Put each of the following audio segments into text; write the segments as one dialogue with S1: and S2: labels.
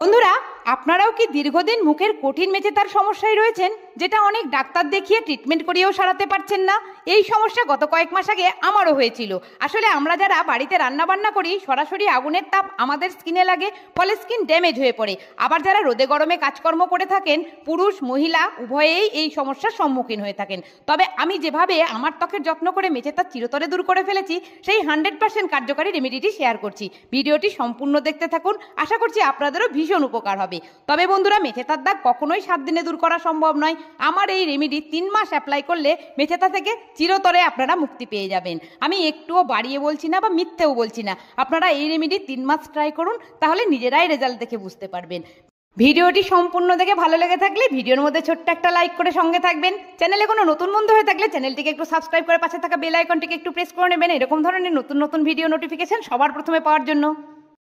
S1: বন্ধুরা, আপনারাও কি দীর্ঘদিন মুখের কঠিন মেচেতার সমস্যায় রয়েছেন, যেটা অনেক ডাক্তার দেখিয়ে ট্রিটমেন্ট করিয়েও সারাতে পারছেন না? এই সমস্যা গত কয়েক মাস আগে আমারও হয়েছিল। আসলে আমরা যারা বাড়িতে রান্না বান্না করি, সরাসরি আগুনের তাপ আমাদের স্কিনে লাগে, ফলে স্কিন ড্যামেজ হয়ে পড়ে। আবার যারা রোদে গরমে কাজকর্ম করে থাকেন, পুরুষ মহিলা উভয়েই এই সমস্যার সম্মুখীন হয়ে থাকেন। তবে আমি যেভাবে আমার ত্বকের যত্ন করে মেচেতার চিরতরে দূর করে ফেলেছি, সেই 100% কার্যকারী রেমেডিটি শেয়ার করছি। ভিডিওটি সম্পূর্ণ দেখতে থাকুন, আশা করছি আপনাদেরও ভীষণ উপকার হবে। তবে বন্ধুরা, মেচেতার দাগ কখনোই 7 দিনে দূর করা সম্ভব নয়। আমার এই রেমেডি 3 মাস অ্যাপ্লাই করলে মেচেতা থেকে চিরতরে আপনারা মুক্তি পেয়ে যাবেন। আমি একটুও বাড়িয়ে বলছি না বা মিথ্যেও বলছি না। আপনারা এই রেমেডি 3 মাস ট্রাই করুন, তাহলে নিজেরাই রেজাল্ট দেখে বুঝতে পারবেন। ভিডিওটি সম্পূর্ণ দেখে ভালো লেগে থাকলে ভিডিওর মধ্যে ছোট্ট একটা লাইক করে সঙ্গে থাকবেন। চ্যানেলে কোনো নতুন বন্ধু হয়ে থাকলে চ্যানেলটিকে একটু সাবস্ক্রাইব করে পাশে থাকা বেল আইকনটিকে একটু প্রেস করে নেবেন, এরকম ধরনের নতুন নতুন ভিডিও নোটিফিকেশন সবার প্রথমে পাওয়ার জন্য।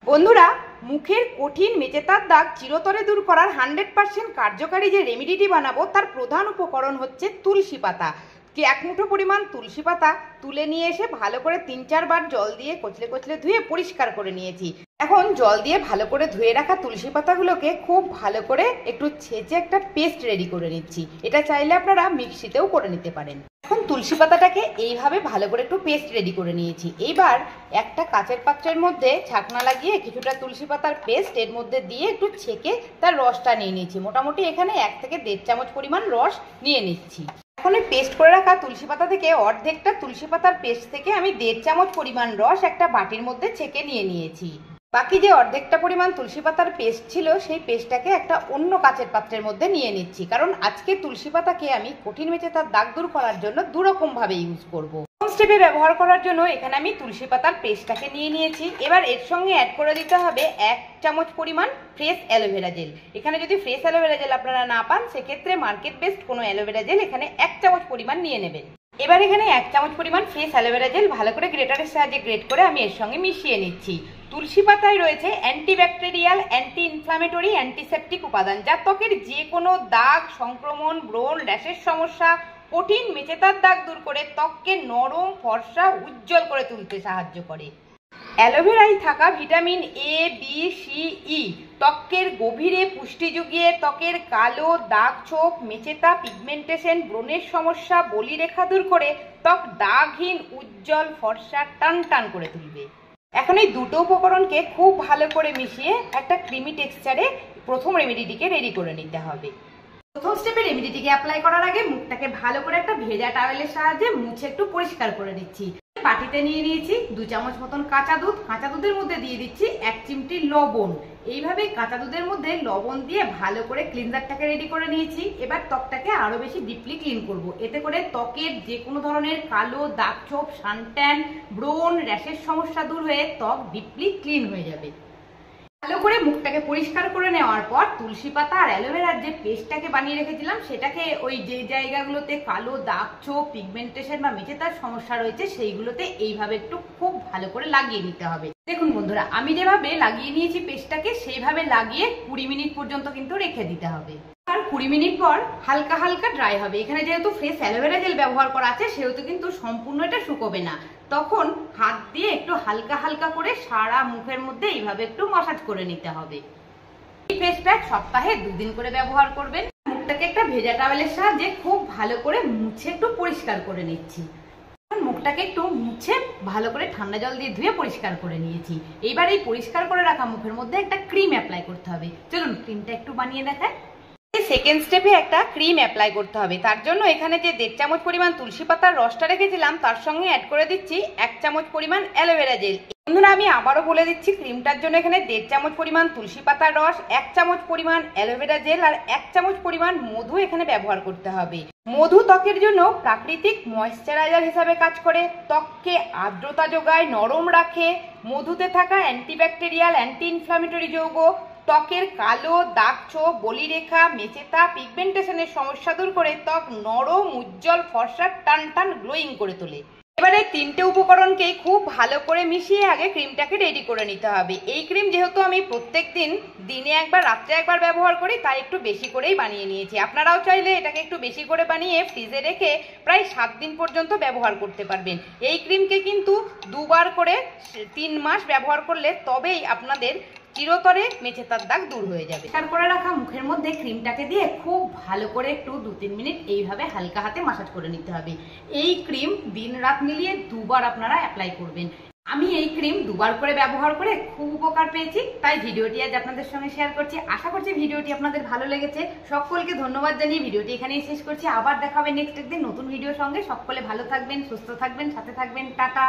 S1: বন্ধুরা, মুখের কঠিন মেচেতার দাগ চিরতরে দূর করার 100% কার্যকারী যে রেমেডিটি বানাবো, তার প্রধান উপকরণ হচ্ছে তুলসী পাতা। কি 1 মুঠো পরিমাণ তুলসী পাতা তুলে নিয়ে এসে ভালো করে 3-4 বার জল দিয়ে কচলে কচলে ধুয়ে পরিষ্কার করে নিয়েছি। এখন জল দিয়ে ভালো করে ধুয়ে রাখা তুলসী পাতাগুলোকে খুব ভালো করে একটু ছেঁচে একটা পেস্ট রেডি করে নিচ্ছি। এটা চাইলে আপনারা মিক্সিতেও করে নিতে পারেন। এখন তুলসী পাতাটাকে এইভাবে ভালো করে একটু পেস্ট রেডি করে নিয়েছি। এইবার একটা কাচের পাত্রের মধ্যে ছাকনা লাগিয়ে কিছুটা তুলসী পাতার পেস্ট এর মধ্যে দিয়ে একটু ছেঁকে তার রসটা নিয়ে নিয়েছি। মোটামুটি এখানে 1 থেকে 1.5 চামচ পরিমাণ রস নিয়ে নিচ্ছি। এখন এই পেস্ট করে রাখা তুলসী পাতা থেকে অর্ধেকটা তুলসী পাতার পেস্ট থেকে আমি 1.5 চামচ পরিমাণ রস একটা বাটির মধ্যে ছেঁকে নিয়ে নিয়েছি। বাকি যে অর্ধেকটা পরিমাণ তুলসী পাতার পেস্ট ছিল, সেই পেস্টটাকে একটা অন্য কাচের পাত্রের মধ্যে নিয়ে নিচ্ছি। কারণ আজকে তুলসী পাতাকে আমি কঠিন মেচেতার দাগ দূর করার জন্য দুরকম ভাবে ইউজ করব। স্টেপে ব্যবহার করার জন্য এখানে আমি তুলসী পাতার পেস্টটাকে নিয়ে নিয়েছি। এবার এর সঙ্গে অ্যাড করে দিতে হবে 1 চামচ পরিমাণ ফ্রেশ অ্যালোভেরা জেল। এখানে যদি ফ্রেশ অ্যালোভেরা জেল আপনারা না পান, সেক্ষেত্রে মার্কেট বেসড কোনো অ্যালোভেরা জেল এখানে 1 চামচ পরিমাণ নিয়ে নেবেন। এবার এখানে 1 চামচ পরিমাণ ফ্রেশ অ্যালোভেরা জেল ভালো করে গ্রেটারের সাহায্যে গ্রেট করে আমি এর সঙ্গে মিশিয়ে নিচ্ছি। তুলসী পাতায় রয়েছে অ্যান্টিব্যাকটেরিয়াল, অ্যান্টি ইনফ্লামেটরি, অ্যান্টিসেপটিক উপাদান, যা ত্বকের যে কোনো দাগ, সংক্রমণ, ব্রণ, র্যাশের সমস্যা, কঠিন মেচেতার দাগ দূর করে ত্বককে নরম, ফর্সা, উজ্জ্বল করে তুলতে সাহায্য করে। অ্যালোভেরায় থাকা ভিটামিন এ, বি, সি, ই ত্বকের গভীরে পুষ্টি যুগিয়ে ত্বকের কালো দাগ, ছোপ, মেচেতা, পিগমেন্টেশন, ব্রণের সমস্যা, বলিরেখা দূর করে ত্বক দাগহীন, উজ্জ্বল, ফর্সা, টান টান করে তুলবে। এখন এই দুটো উপকরণকে খুব ভালো করে মিশিয়ে একটা ক্রিমি টেক্সচারে প্রথম রেমেডিটিকে রেডি করে নিতে হবে। প্রথম স্টেপে রেমেডিটিকে অ্যাপ্লাই করার আগে মুখটাকে ভালো করে একটা ভেজা টাওয়েলের সাহায্যে মুছে একটু পরিষ্কার করে নিচ্ছি। বাটিতে নিয়ে নিয়েছি 2 চামচ মতন কাঁচা দুধ। কাঁচা দুধের মধ্যে দিয়ে দিচ্ছি 1 চিমটি লবণ। এইভাবে কাঁচা দুধের মধ্যে লবণ দিয়ে ভালো করে ক্লিনজারটাকে রেডি করে নিয়েছি। এবার ত্বকটাকে আরো বেশি ডিপলি ক্লিন করব। এতে করে ত্বকের যে কোনো ধরনের কালো দাগ, ছোপ, সানট্যান, ব্রণ, র্যাশের সমস্যা দূর হয়ে ত্বক ডিপলি ক্লিন হয়ে যাবে। ভালো করে মুখটাকে পরিষ্কার করে নেওয়ার পর তুলসী পাতা আর অ্যালোভেরার যে পেস্টটাকে বানিয়ে রেখেছিলাম, সেটাকে ওই যে জায়গাগুলোতে কালো দাগ, ছোপ, পিগমেন্টেশন বা মেচেতার সমস্যা রয়েছে, সেইগুলোতে এইভাবে একটু খুব ভালো করে লাগিয়ে নিতে হবে। দেখুন বন্ধুরা, আমি যেভাবে লাগিয়ে নিয়েছি পেস্টটাকে, সেইভাবে লাগিয়ে 20 মিনিট পর্যন্ত কিন্তু রেখে দিতে হবে। আর 20 মিনিট পর হালকা হালকা ড্রাই হবে। এখানে যেহেতু ফ্রেশ অ্যালোভেরা জেল ব্যবহার করা আছে, সেহেতু কিন্তু সম্পূর্ণ এটা শুকোবে না। তখন হাত দিয়ে একটু হালকা হালকা করে সারা মুখের মধ্যে এইভাবে একটু মাসাজ করে নিতে হবে। এই ফেস প্যাক সপ্তাহে 2 দিন করে ব্যবহার করবেন। মুখটাকে একটা ভেজা টাওয়েলের সাহায্যে খুব ভালো করে মুছে একটু পরিষ্কার করে নিচ্ছি। মুখটাকে একটু মুছে ভালো করে ঠান্ডা জল দিয়ে ধুয়ে পরিষ্কার করে নিয়েছি। এইবার এই পরিষ্কার করে রাখা মুখের মধ্যে একটা ক্রিম অ্যাপ্লাই করতে হবে। চলুন ক্রিমটা একটু বানিয়ে দেখায়। সেকেন্ড স্টেপে একটা ক্রিম অ্যাপ্লাই করতে হবে। তার জন্য এখানে যে 1.5 চামচ পরিমাণ তুলসী পাতার রসটা রেখেছিলাম, তার সঙ্গে অ্যাড করে দিচ্ছি 1 চামচ পরিমাণ অ্যালোভেরা জেল। বন্ধুরা, আমি আবারও বলে দিচ্ছি, ক্রিমটার জন্য এখানে 1.5 চামচ পরিমাণ তুলসী পাতার রস, 1 চামচ পরিমাণ অ্যালোভেরা জেল আর 1 চামচ পরিমাণ মধু এখানে ব্যবহার করতে হবে। মধু ত্বকের জন্য প্রাকৃতিক ময়েশ্চারাইজার হিসাবে কাজ করে, ত্বককে আর্দ্রতা যোগায়, নরম রাখে। মধুতে থাকা অ্যান্টিব্যাকটেরিয়াল, অ্যান্টি ইনফ্লামেটরি যৌগ ত্বকের কালো দাগ, ছোপ, বলিরেখা, মেচেতা, পিগমেন্টেশনের সমস্যা দূর করে ত্বক নরম, উজ্জ্বল, ফর্সা, টান টান গ্লোয়িং করে তোলে। এবারে 3টে উপকরণকে খুব ভালো করে মিশিয়ে আগে ক্রিমটাকে রেডি করে নিতে হবে। এই ক্রিম যেহেতু আমি প্রত্যেক দিনে একবার, রাত্রে একবার ব্যবহার করি, তাই একটু বেশি করেই বানিয়ে নিয়েছি। আপনারাও চাইলে এটাকে একটু বেশি করে বানিয়ে ফ্রিজে রেখে প্রায় 7 দিন পর্যন্ত ব্যবহার করতে পারবেন। এই ক্রিমকে কিন্তু 2 বার করে 3 মাস ব্যবহার করলে তবেই আপনাদের চিরতরে মেচে তার দাগ দূর হয়ে যাবে। তারপরে রাখা মুখের মধ্যে ক্রিমটাকে দিয়ে খুব ভালো করে একটু 2-3 মিনিট এইভাবে হালকা হাতে মাসাজ করে নিতে হবে। এই ক্রিম দিন রাত মিলিয়ে 2 বার আপনারা অ্যাপ্লাই করবেন। আমি এই ক্রিম 2 বার করে ব্যবহার করে খুব উপকার পেয়েছি, তাই ভিডিওটি আজ আপনাদের সঙ্গে শেয়ার করছি। আশা করছি ভিডিওটি আপনাদের ভালো লেগেছে। সকলকে ধন্যবাদ জানিয়ে ভিডিওটি এখানেই শেষ করছি। আবার দেখা হবে নেক্সট একদিন নতুন ভিডিওর সঙ্গে। সকলে ভালো থাকবেন, সুস্থ থাকবেন, সাথে থাকবেন। টাটা।